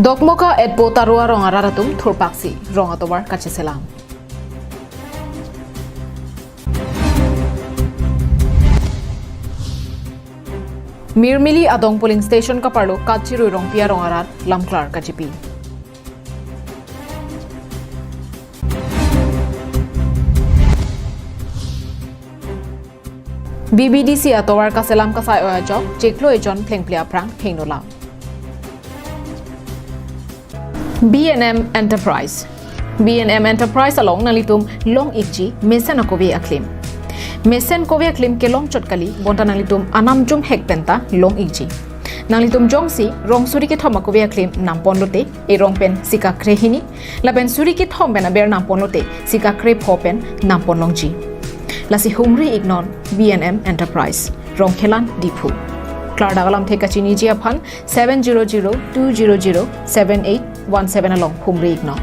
Dokmoka et potarua rong araratum thurpaksi rong atobar kacheselam. Mirmili adong polling station kaparlo kachiru rong pia rong arar lamklar kachipi. BBDC atowar kaselam kasai oajok jeklo ejon plengplia prang hengnolam. B&M Enterprise along nalitum long ikji mesen akobi aklim. Mesen kobi aklim ke long chotkali bonta nalitum anam jum hekpenta long ikji. Nalitum jongsi rong suri ke thoma kobi aklim nampon lote e rong pen sika krehini laben suri ke thom bena ber nampon lote sika kre phopen nampon longji. Lasi humri ignon B&M Enterprise rong khelan dipu. Klardagalam theka chini jia phan 700-200-7817 along humri ignon.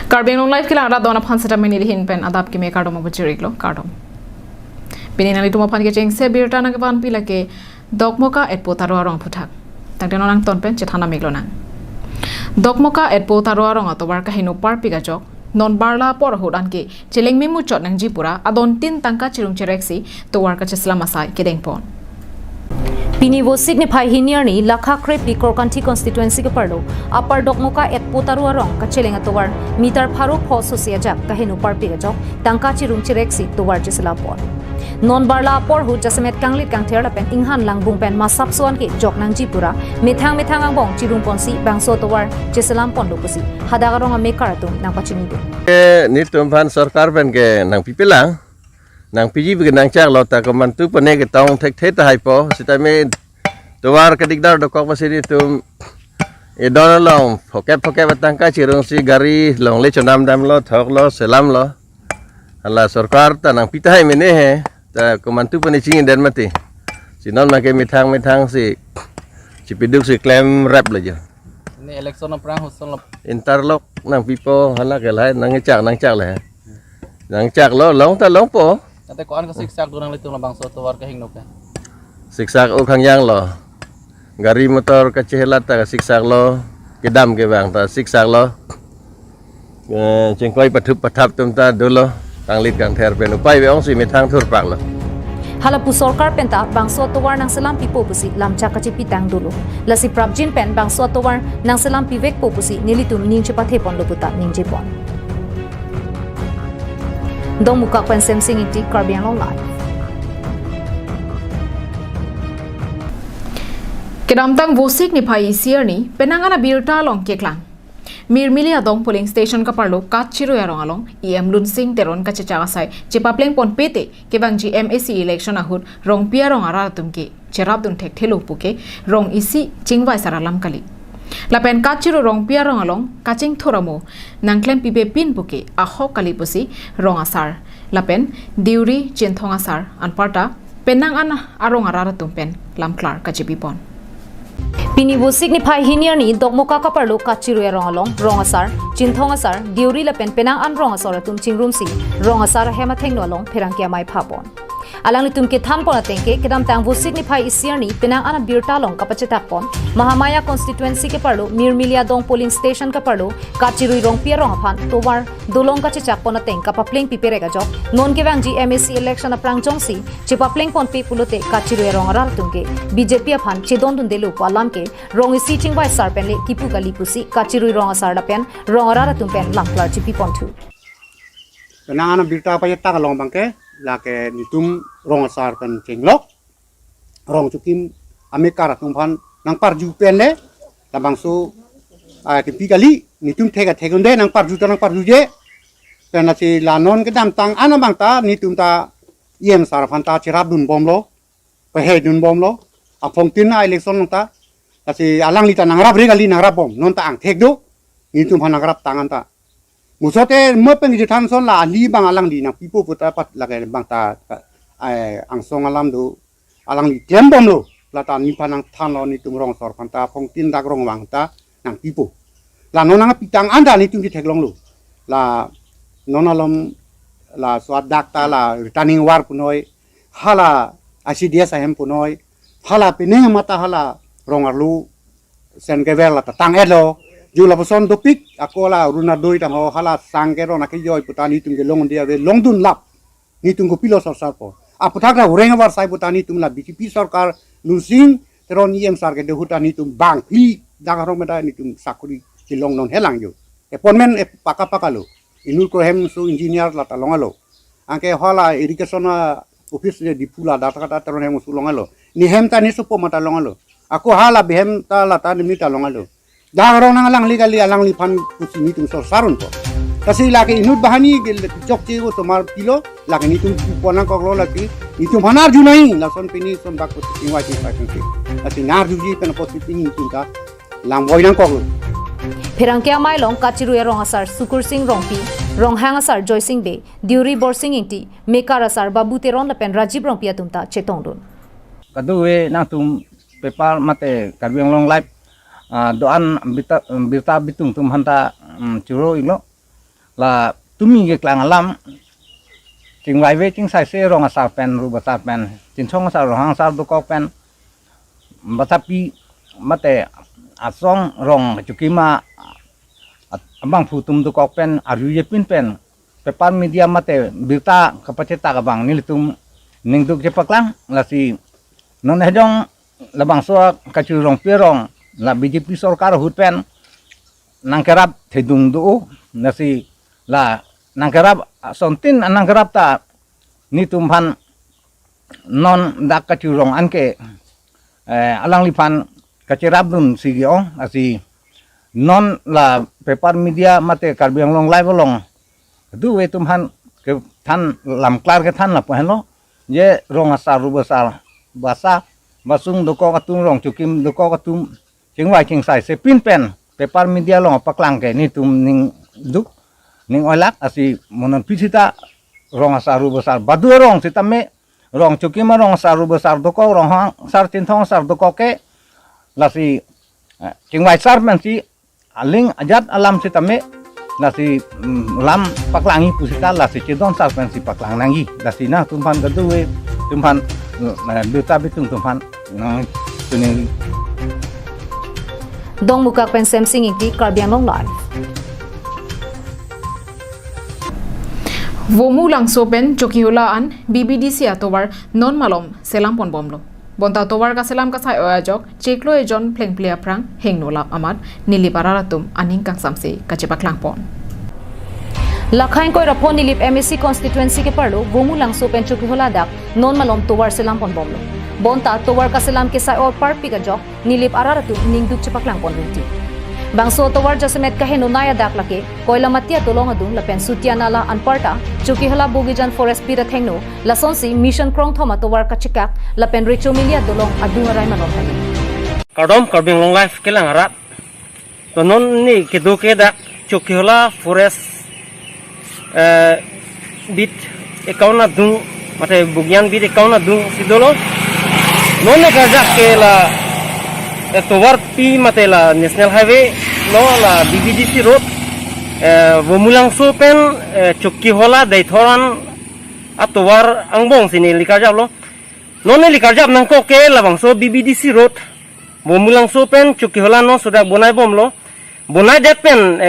Karbi Anglong live kila ada dona phan seta meni hin pen Adap ki me kardom abujiriglo kardom. Pininali tuma phan ke cheng se Abirta na ke pan pila ke dokmoka et potaro rong phuthak. Tangden orang ton pen chethana meglo nang. Dokmoka et potaro rong atobar ka hinu par pigajok non barla por hudan ke cheleng memu chot nang jipura adon tin tangka chirung chereksi towar ka cheslam asai kedeng pon. Pini wo signify hinierni lakha krep di Korkanti constituency ke parlo apar dokmoka et potaru arong ka chelenga towar mitar pharo pho sosia jak ka henu par pigajok tangka chirung chereksi towar chesla pon. Non barla por hu jasemet kanglit kang therla pen inghan langbung pen masap suan ke jok nang jipura methang ang bong chirung ponsi bangso towar cheselam pon lokusi hadagarong a mekaratum nang pachini do ni tumpan sarkar pen ke nang pipilang nang piji bi nang chak lota ko man tu pone ke tong thek the tai po sita me towar ke digdar do ko pasiri tum e don long phoket batang ka chirung si gari long le chonam dam lo thok lo selam lo ala sarkar ta nang pitahai mene he ta komantu pani ching den mati sinon ma ke mithang si chipiduk si claim rap la ja ni election of prang hosol interlock nang pipo hala ke lai nang chak le nang chak lo long ta long po ate ko an ka siksak do nang litung labang so to war ka hingno ka siksak o khang yang lo gari motor ka chehla ta siksak lo kedam ke bang ta siksak lo chengkoi pathup tum ta dolo tanglit kang ther pen upai be ong si mithang thur pak lo halapu sarkar penta bangso towar nang selam pipo pusi lamcha kachi pitang dulu lasi prabjin pen bangso towar nang selam pivek po pusi nilitum ning chepathe pon loputa ning jepon dong muka pen semsing iti Karbi Anglong live Kedamtang vosik ni pai sierni penangan Abirta long keklang. Mirmili adong polling station kaparlo kachiru yarong along EM lunsing teron kachachagasai chipapleng pon pete kebang GMAC election ahut rong pia rong aratum ke cherap dun thek thelo puke rong isi chingwai saralam kali. Lapen kachiru rong pia rong along kaching thoramo nangklem pibe pin puke aho kali pusi rong asar. Lapen diuri chinthong asar anparta penang ana arong aratum pen lamklar kachipipon. Pini wo signify hinierni dokmoka kaparlo kachiru erong along rong asar chinthong asar diuri la pen penang an rong asar tum chingrum si rong asar hema thengno along pherang kya mai phapon alang litum ke tham pona tengke kedam tang wo signify isierni penang an Abirta long kapachetak pon mahamaya constituency ke parlo mirmilia dong polling station ka parlo kachiru rong pia rong aphan towar dolong ka chechak pona teng kapapleng pipere ga jok non ke bang GMAC election aprang jongsi chipapleng pon pe pulote kachiru erong aral tungke BJP aphan chedon dun delu palam ke rong isi chingwai sar pen le kipu kali pusi kachiru rong asar da pen rong arara tum pen lamklar chipi pon thu penang an Abirta pa yata ka long bangke la ke nitum rong asar pen chenglok rong chukim amekara tumpan nang parju pen le la bangsu ke pikali nitum thega thegunde nang parju je pen la si la non ke dam tang an bangta nitum ta iem sar phanta chirap dun bomlo pe he dun bomlo apong tin na election ta la si alang lita nang rap regali nang rap bom non ta ang thek do nitum phan nang rap tangan ta musote mo pen ji than son la li bang alang di nang pipo puta pat la ke bang ta ang song alam do alang li tlem bom lo la ta ni panang than lo ni tum rong sor phanta phong tin dak rong wang ta nang pipo la non nang pitang anda ni tum ji thek long lo la non alom la swat dakta la returning war punoi hala ICDS ahem punoi hala pining mata hala rongarlu sen gevel la tang elo jula boson dopik akola runa doi tam hala sangero na kijoy putani tum gelong dia ve longdun lap ni tum ko pilo sar po aputhakra urenga war sai putani tum la BJP sarkar lusing teron yem sarke de hutani tum bang hi dagarong meda ni tum sakuri kilong non helang yo appointment paka lo inul ko hem su engineer la talongalo angke hala irrigation office de dipula data kata teron hem su longalo ni hem tani supo mata longalo aku hala behem ta la ta ni ta longalo dagarong nang lang ligali alang lipan kusini tum sor sarun po kasi laki inut bahani gel jok chego tomar pilo laki ni tum pona koklo laki itu manar junai lason pini son bakut ingwa chi pa kunti kasi nar juji pen positif ni tum lang boy nang koklo Perangkia mailong kachiru rong asar Sukur Singh Rongpi, rong hang asar Joy Singh Be, Diuri Bor Singh Inti, Mekar asar Babu Teron lepen Rajib Rongpia tumta chetong dun. Kadue na tum pepal mate Karbi Anglong live doan birta bitung tum hanta churo ilo la tumi ge klang alam ching wai ve ching sai se rong asar pen ru basar pen chin chong asar rong asar du kok pen basapi mate asong rong chukima abang putum du kok pen aru ye pin pen pepal media mate birta kapaceta kabang nilitum ningduk jepaklang la si non hejong labang so kachu rong pirong la BJP sarkar hutpen nangkerap thedung du na si la nangkerap sontin nangkerap ta nitum phan non dak kachu rong anke alang lipan kacirap dun sigio asi non la paper media mate Karbi Anglong live long du we tumhan ke than lam klar ke than la pohlo ye rong asar ru basar basa basung doko katung rong chukim doko katum chingwai ching sai se pin pen paper media long paklang ke ni tum ning duk ning olak asi monon pisita rong asar ru basar badu rong sitame rong chukim rong asar ru basar doko rong hang sar tin thong sar doko ke lasi chingwai sar man si aling ajat alam sitame lasi lam paklangi pusita lasi chidon sar man si paklang nangi lasi na tumpan gaduwe tumpan duta bitung tumpan tuning Dong mukak pen Samsung Inti Karbi Anglong live. Vomu lang sopen chokihulaan BBDC atowar non malom selam pon bomlo. Bonta towar ka selam ka sai oyajok cheklo e jon pleng plea prang hengnola amat nili pararatum aning kang samse kachepaklang pon. Lakhain koi rapon nilip MSC constituency ke parlo vomu lang sopen chokihola dak non malom towar selam pon bomlo. Bonta towar ka selam ke sai or parpi ka jok nilip araratum ningduk chepaklang pon rinti. Bangso towar jasemet kahe nunaya dak lake koila matia tolong adung lapen sutia nala anparta chokihola bogijan forest pira thengno lasonsi mission krong thoma towar ka chikak lapen richo milia dolong adung arai manon thani. Kadom Karbi Anglong live kelang harap tonon ni kedo kedak chokihola forest bit ekauna dung mate bugyan bit ekauna dung sidolo nonne kajak ke la towar pi mate la national highway no la BBDC road vomulang sopen chokihola daithoran atowar angbong sini likarjab lo nonne likarjab nangko ke la bangso BBDC road vomulang sopen chokihola no sudah bonai bom lo bonai depen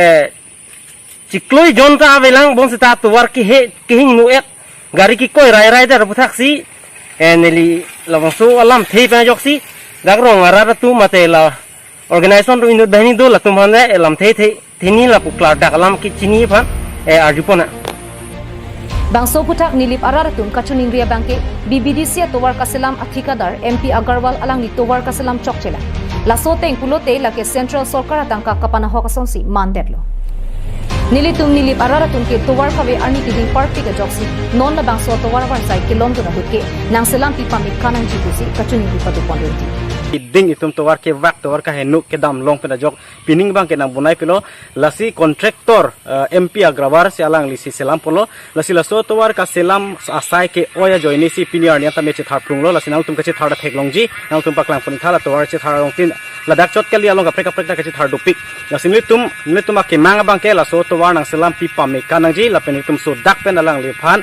cikloi jonta avelang bon sita towar ki he kihing nuet gari ki koi rai rai dar butaksi neli labangso alam thei pa joksi dagrong arara tu mate la organization ru inut bahini do la tumhane alam thei thini la pukla dak alam ki chini phan arjupona Bangso putak nilip araratum kachuning ria bangke BBDC towar kaselam athikadar MP Agarwal alang ni towar kaselam chokchela laso teng pulote lake central sarkar tangka kapana hokasonsi mandetlo Nilitum nilip araratum ke towar kawe arni kiding party ka joksi non la bangso towar war sai kilom to na hutke nang selam pi pamit kanang jikusi kachuning pi padu pondriti ding itum towar ke wak towar ka henuk ke dam long pena jok pining bang ke nang bunai pelo lasi kontraktor MP agrawar si alang lisi selam polo lasi laso towar ka selam asai ke oya joini si piniar nya tame che thar prung lo lasi nang tum ka che thar da theklong ji nang tum paklang poni thala towar che thar long tin ladak chot ke li along ka preka ka che thar dupik lasi ni tum ke mang bang ke laso towar nang selam pi pa me kanang ji la pen tum so dak pen alang le phan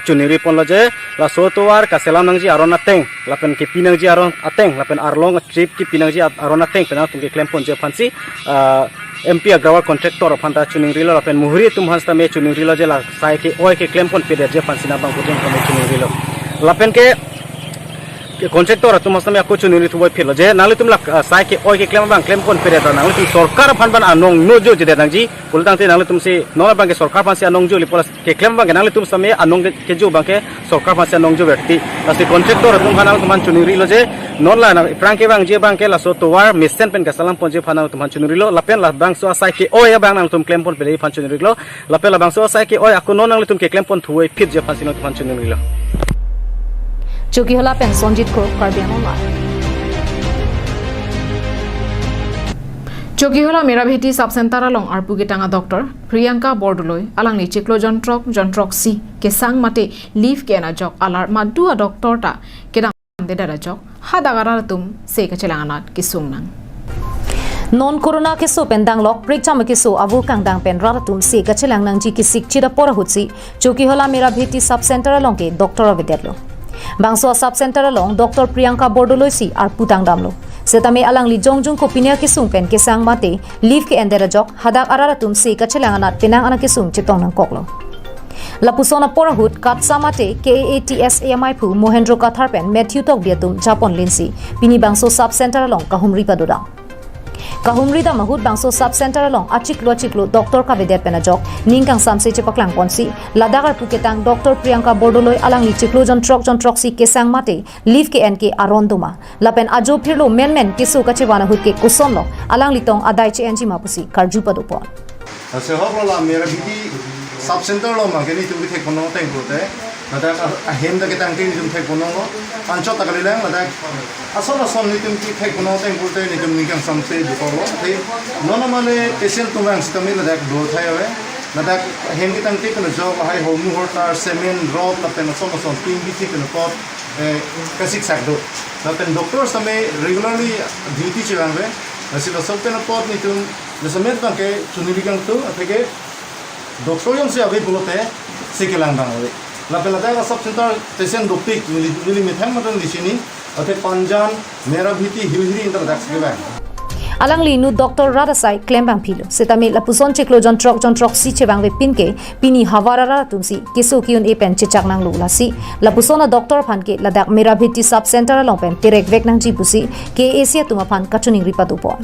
chuniri pon lo je la so towar ka selam nang ji aron ateng la pen ke pinang ji aron ateng la pen arlong trip ki pinang ji aron ateng pen tum ke claim pon je phansi MP agrawar contractor phanta chuning rilo la pen muhri tum hasta me chuning rilo je la sai ke oi ke claim pon pe je phansi na bang kuting me chuning rilo la pen ke kontraktor tum hasta me aku chuning ri tu boi philo je nali tum la sai ke oi ke claim bang claim pon pe da nali tum sarkar phan ban anong no jo je dang ji kultang te nali tum se no bang ke sarkar phan se anong jo li polas ke claim bang nali tum same anong ke jo bang ke sarkar phan se anong jo berti asi kontraktor tum phanal tum han chuning rilo je non la na prang ke bang je bang ke la so towar mesen pen ka salam pon je phanal tum han chuning rilo la pen la bang so sai ke oi bang nang tum claim pon pe phan chuning rilo la pen la bang so sai ke oi aku non nang tum ke claim pon thuai phit je phan sin tum han chuning rilo Chuki hola pen Sonjit Kro Karbi online. Chokihula Mirabheti Sub Center along Arpugitanga Doctor Priyanka Bordoloi alang ni chiklo jontrok si kesang mate leave ke na jok alar madua doctor ta kedang de dara jok hadagara tum se ka chelanganat kisung nang Non corona ke so pendang lok prekcham ke so avu kangdang pen raratum se ka chelang nang ji ki sik chida pora hutsi Chokihola Mirabheti Sub Center along ke doctor avedetlo Bangso Sub Center along Dr. Priyanka Bordoloi si arputang damlo Setame alang li jongjung ko pinya ke sung pen ke sang mate leave ke endera jok hadak araratum se ka chelanganat penang ana ke sung chitong nang koklo Lapusona porahut katsa mate KATS AMI pu Mohendro Kathar pen Matthew tok biatum Japon linsi pini bangso Sub Center along kahumri padoda Kahumri da mahut bangso Sub Center along achiklo Dr. Kavedet penajok ningkang samse chepaklang ponsi ladagar puketang Dr. Priyanka Bordoloi alang li chiklo jontrok si kesang mate leave ke NK aronduma lapen ajo phirlo men ke so kachewana hut ke kusonlo alang litong adai che enji mapusi karju padupon se hobla mera bidi Sub Center lo mangeni tu ke kono teng kote ladak ahem da ke tang tin tum thek kono lo ancho takalilang ladak asol ni tum ki thek kono teng kote ni tum nikang samse du ko lo te nono male patient tumang stamil ladak do thayawe ladak ahem ki tang ti kono job hai homu horta semen rod la pen son ping bi ti kono pot kasik sak do la pen doctor same regularly duty chewangwe asi la sopen pot ni tum le samet bang ke chunirikang tu ateke doctor yang se ave bulote sekelang bang ave la pelada ka Sub Center station dopik mili mithang matan lisini ate panjan Mirabheti hilhiri inter dak sebe alang li nu Dr. Radasai klembang philo setame lapuson chiklo jontrok si chewang ve pinke pini hawarara tumsi keso kiun e pen chechak nang lu lasi lapusona doctor phanke ladak Mirabheti Sub Center along pen terek vek nang ji pusi ke asia tuma phan kachuning ripatu pon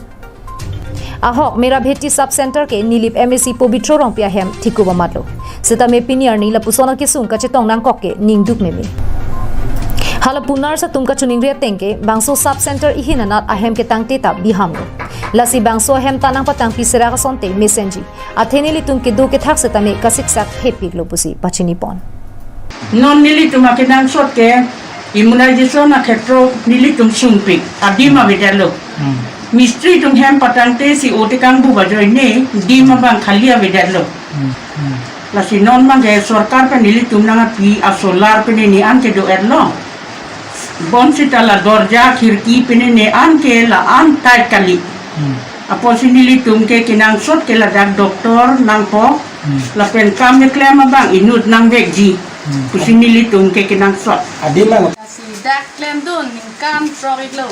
ahok Mirabheti Sub Center ke nilip MSc Pobitro rongpia hem thikuba matlo setame piniar ni lapusona ke sung ka chetong nang kok ke ningduk memi halapunar sa tumka chuning ria tengke bangso Sub Center ihinanat ahem ke tangte ta bihamlo lasi bangso hem tanang patang pisera ka sonte mesenji atheni li tumke do ke thak setame kasik sak happy lopusi pachini pon non nili tumake nang shot ke immunization na khetro nili tum sungpik adima vedalo Mistri tum hem patante si ote kang bu bajoi ne di ma bang khalia vedalo la si non ma ge sarkar pe nili tum nanga pi a solar pe ni an ke do erlo bon si tala dorja khirki pe ne an ke la an tai kali apo si nili tum ke kinang sot ke la dak doktor nang po la pen kam ne klema bang inut nang vekji kusi nili tum ke kinang sot adima si dak klem don ning kam trogiklo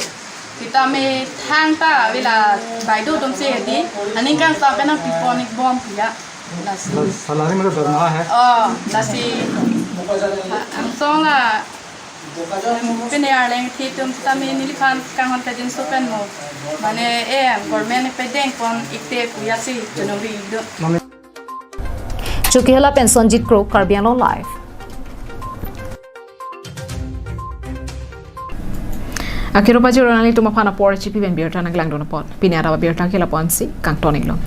kita me thang ta vela baido tum se di aning kan sa bena piponic bomb ya nasi salari mera dharma hai nasi ang song la pene arleng thi tum ta me nilifan kan hon pedin sopen mo mane government pe deng kon ikte kuya si jonori do Chokihola pen Sonjit Kro Karbi live Akiro pa jiro nang li tumapana por chipi ben Abirta naglang do na pot. Piniara Abirta kila ponsi kang toning long.